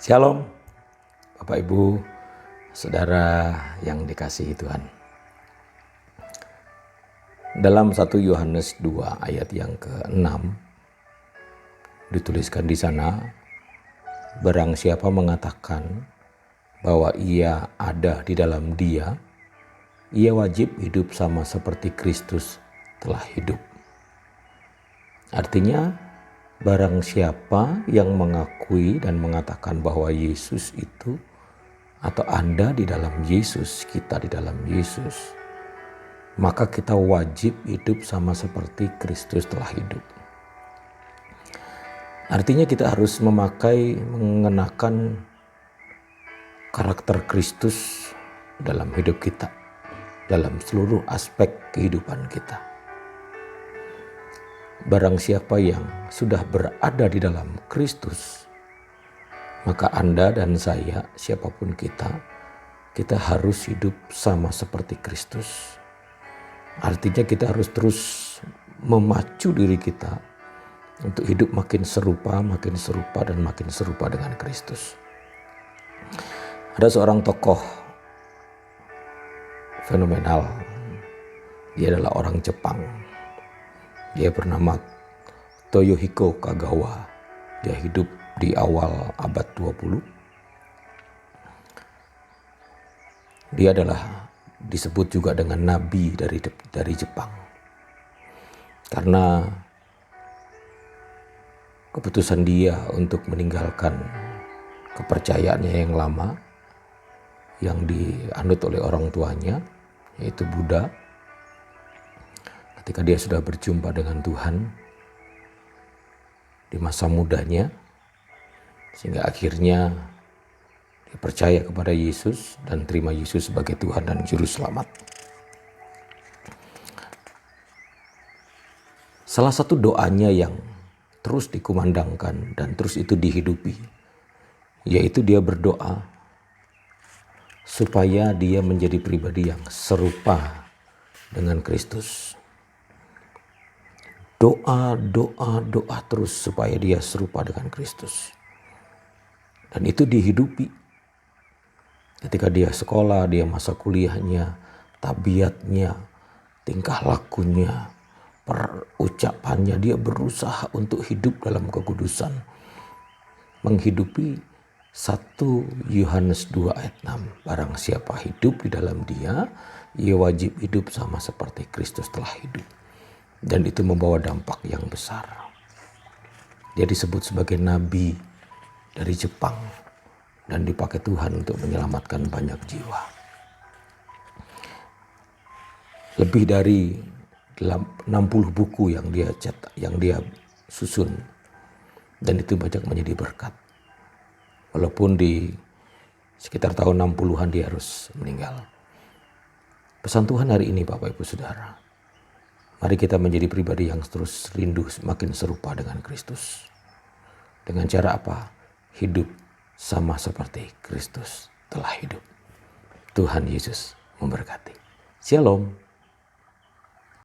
Shalom, Bapak Ibu, Saudara yang dikasihi Tuhan. Dalam 1 Yohanes 2 ayat yang ke-6 dituliskan di sana, barang siapa mengatakan bahwa ia ada di dalam Dia, ia wajib hidup sama seperti Kristus telah hidup. Artinya, barang siapa yang mengakui dan mengatakan bahwa Yesus itu atau Anda di dalam Yesus, kita di dalam Yesus, maka kita wajib hidup sama seperti Kristus telah hidup. Artinya kita harus mengenakan karakter Kristus dalam hidup kita, dalam seluruh aspek kehidupan kita. Barang siapa yang sudah berada di dalam Kristus, maka Anda dan saya, siapapun kita harus hidup sama seperti Kristus. Artinya kita harus terus memacu diri kita untuk hidup makin serupa dan makin serupa dengan Kristus. Ada seorang tokoh fenomenal, dia adalah orang Jepang. Dia bernama Toyohiko Kagawa. Dia hidup di awal abad 20. Dia adalah disebut juga dengan nabi dari Jepang. Karena keputusan dia untuk meninggalkan kepercayaannya yang lama yang dianut oleh orang tuanya, yaitu Buddha. Ketika dia sudah berjumpa dengan Tuhan di masa mudanya, sehingga akhirnya dia percaya kepada Yesus dan terima Yesus sebagai Tuhan dan Juru Selamat. Salah satu doanya yang terus dikumandangkan dan terus itu dihidupi, yaitu dia berdoa supaya dia menjadi pribadi yang serupa dengan Kristus. Doa terus supaya dia serupa dengan Kristus. Dan itu dihidupi. Ketika dia sekolah, dia masa kuliahnya, tabiatnya, tingkah lakunya, perucapannya, dia berusaha untuk hidup dalam kekudusan. Menghidupi 1 Yohanes 2 ayat 6. Barang siapa hidup di dalam Dia, ia wajib hidup sama seperti Kristus telah hidup. Dan itu membawa dampak yang besar. Dia disebut sebagai nabi dari Jepang dan dipakai Tuhan untuk menyelamatkan banyak jiwa. Lebih dari 60 buku yang dia cetak, yang dia susun, dan itu banyak menjadi berkat. Walaupun di sekitar tahun 60-an dia harus meninggal. Pesan Tuhan hari ini, Bapak Ibu Saudara, mari kita menjadi pribadi yang terus rindu semakin serupa dengan Kristus. Dengan cara apa? Hidup sama seperti Kristus telah hidup. Tuhan Yesus memberkati. Shalom.